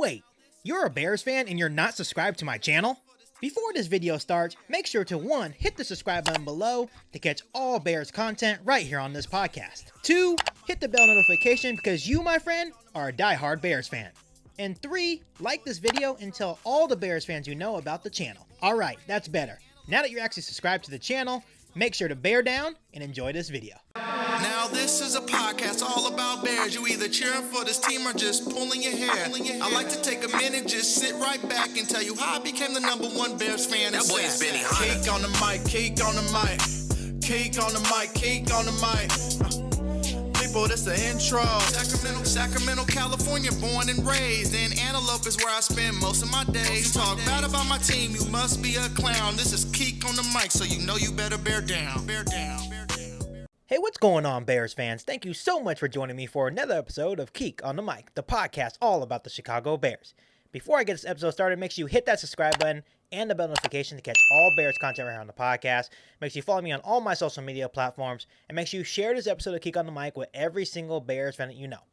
Wait, you're a Bears fan and you're not subscribed to my channel? Before this video starts, make sure to 1. Hit the subscribe button below to catch all Bears content right here on this podcast. 2. Hit the bell notification because you, my friend, are a diehard Bears fan. And 3. Like this video and tell all the Bears fans you know about the channel. Alright, that's better. Now that you're actually subscribed to the channel, make sure to bear down and enjoy this video. Now this is a podcast all about Bears. You either cheering for this team or just pulling your hair. I like to take a minute, just sit right back and tell you how I became the #1 Bears fan. That boy is Benny Hunter. Cake on the mic, cake on the mic, cake on the mic, cake on the mic. People, this the intro. Sacramento, California, born and raised. And Antelope is where I spend most of my days. Talk bad about my team, you must be a clown. This is Keek on the mic, so you know you better bear down. Bear down. Hey, what's going on, Bears fans? Thank you so much for joining me for another episode of Keek on the Mic, the podcast all about the Chicago Bears. Before I get this episode started, make sure you hit that subscribe button and the bell notification to catch all Bears content right here on the podcast. Make sure you follow me on all my social media platforms, and make sure you share this episode of Keek on the Mic with every single Bears fan that you know.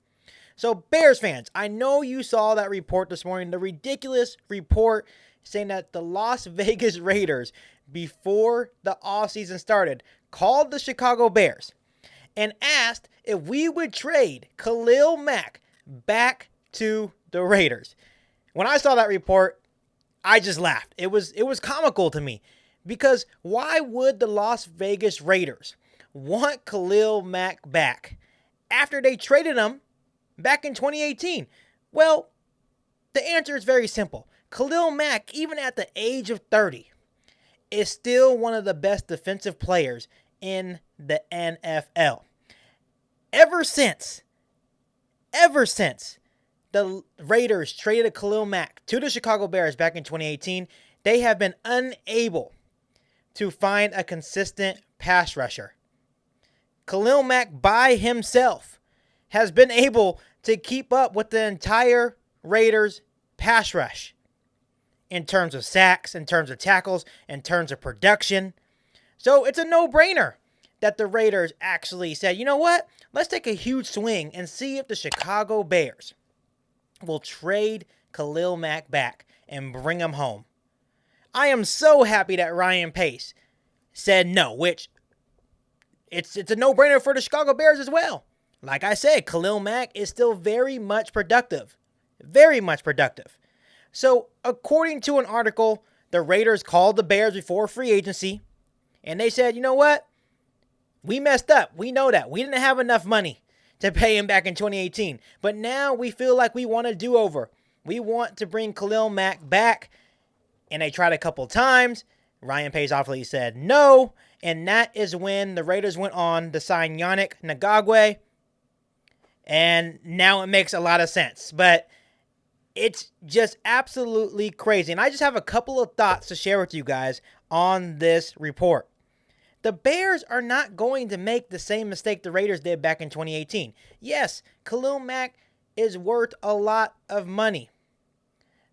So, Bears fans, I know you saw that report this morning, the ridiculous report saying that the Las Vegas Raiders, before the offseason started, called the Chicago Bears and asked if we would trade Khalil Mack back to the Raiders. When I saw that report, I just laughed. It was comical to me, because why would the Las Vegas Raiders want Khalil Mack back after they traded him back in 2018? Well, the answer is very simple. Khalil Mack, even at the age of 30, is still one of the best defensive players in the NFL. Ever since the Raiders traded Khalil Mack to the Chicago Bears back in 2018, they have been unable to find a consistent pass rusher. Khalil Mack by himself has been able to keep up with the entire Raiders pass rush in terms of sacks, in terms of tackles, in terms of production. So it's a no-brainer that the Raiders actually said, you know what? Let's take a huge swing and see if the Chicago Bears will trade Khalil Mack back and bring him home. I am so happy that Ryan Pace said no, which it's a no-brainer for the Chicago Bears as well. Like I said, Khalil Mack is still very much productive. Very much productive. So, according to an article, the Raiders called the Bears before free agency, and they said, you know what? We messed up. We know that. We didn't have enough money to pay him back in 2018, but now we feel like we want a do-over. We want to bring Khalil Mack back, and they tried a couple times. Ryan Pace obviously said no, and that is when the Raiders went on to sign Yannick Ngakoue, and now it makes a lot of sense, but it's just absolutely crazy. And I just have a couple of thoughts to share with you guys on this report. The Bears are not going to make the same mistake the Raiders did back in 2018. Yes, Khalil Mack is worth a lot of money,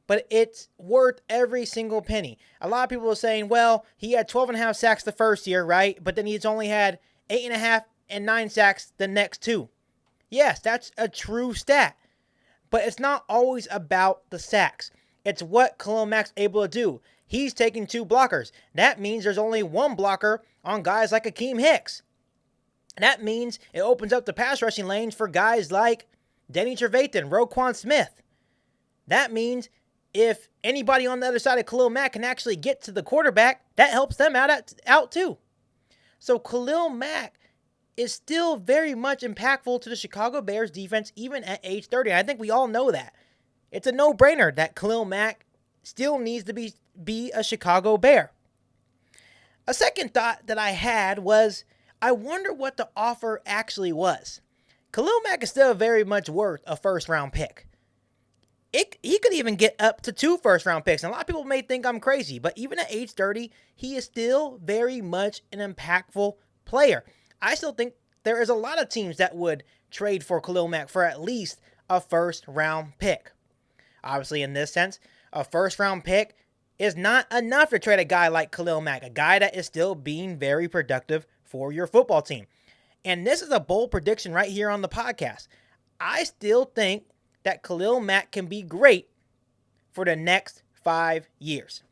but it's worth every single penny. A lot of people are saying, well, he had 12.5 sacks the first year, right? But then he's only had 8.5 and 9 sacks the next 2. Yes, that's a true stat. But it's not always about the sacks. It's what Khalil Mack's able to do. He's taking 2 blockers. That means there's only 1 blocker on guys like Akeem Hicks. That means it opens up the pass rushing lanes for guys like Denny Trevathan, Roquan Smith. That means if anybody on the other side of Khalil Mack can actually get to the quarterback, that helps them out too. So Khalil Mack is still very much impactful to the Chicago Bears defense even at age 30. I think we all know that. It's a no-brainer that Khalil Mack still needs to be a Chicago Bear. A second thought that I had was, I wonder what the offer actually was. Khalil Mack is still very much worth a first-round pick. He could even get up to 2 first-round picks. And a lot of people may think I'm crazy, but even at age 30, he is still very much an impactful player. I still think there is a lot of teams that would trade for Khalil Mack for at least a first-round pick. Obviously, in this sense, a first-round pick is not enough to trade a guy like Khalil Mack, a guy that is still being very productive for your football team. And this is a bold prediction right here on the podcast. I still think that Khalil Mack can be great for the next 5 years.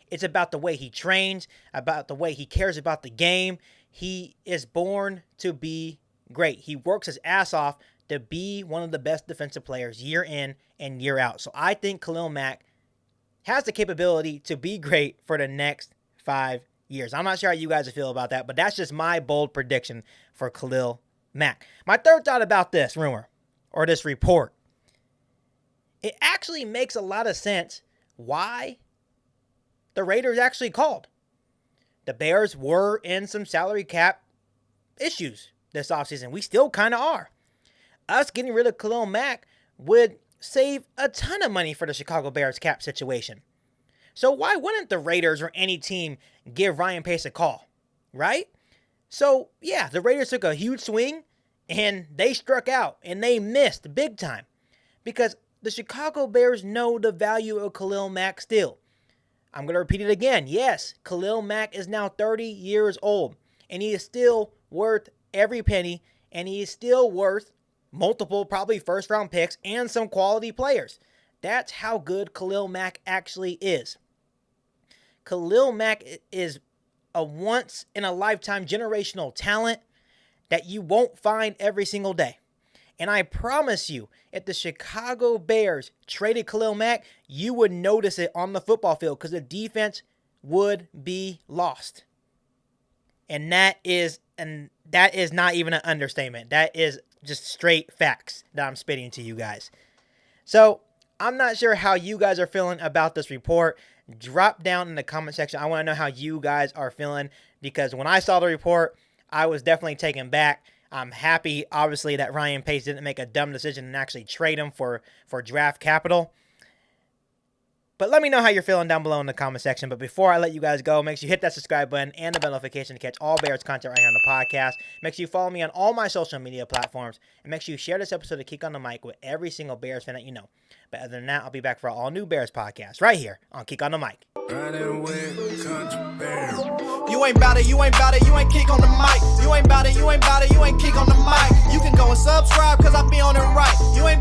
It's about the way he trains, about the way he cares about the game. He is born to be great. He works his ass off to be one of the best defensive players year in and year out. So I think Khalil Mack has the capability to be great for the next 5 years. I'm not sure how you guys feel about that, but that's just my bold prediction for Khalil Mack. My third thought about this rumor or this report, it actually makes a lot of sense why the Raiders actually called. The Bears were in some salary cap issues this offseason. We still kind of are. Us getting rid of Khalil Mack would save a ton of money for the Chicago Bears cap situation. So why wouldn't the Raiders or any team give Ryan Pace a call, right? So, yeah, the Raiders took a huge swing, and they struck out, and they missed big time. Because the Chicago Bears know the value of Khalil Mack still. I'm going to repeat it again. Yes, Khalil Mack is now 30 years old, and he is still worth every penny, and he is still worth multiple, probably first-round picks and some quality players. That's how good Khalil Mack actually is. Khalil Mack is a once-in-a-lifetime generational talent that you won't find every single day. And I promise you, if the Chicago Bears traded Khalil Mack, you would notice it on the football field because the defense would be lost. And that is not even an understatement. That is just straight facts that I'm spitting to you guys. So I'm not sure how you guys are feeling about this report. Drop down in the comment section. I want to know how you guys are feeling because when I saw the report, I was definitely taken back. I'm happy, obviously, that Ryan Pace didn't make a dumb decision and actually trade him for draft capital. But let me know how you're feeling down below in the comment section. But before I let you guys go, make sure you hit that subscribe button and the bell notification to catch all Bears content right here on the podcast. Make sure you follow me on all my social media platforms. And make sure you share this episode of Kick on the Mic with every single Bears fan that you know. But other than that, I'll be back for an all-new Bears podcast right here on Kick on the Mic. Riding with country bears. You ain't bout it, you ain't bout it, you ain't kick on the mic. You ain't bout it, you ain't bout it, you ain't kick on the mic. You can go and subscribe cause I be on it right. You ain't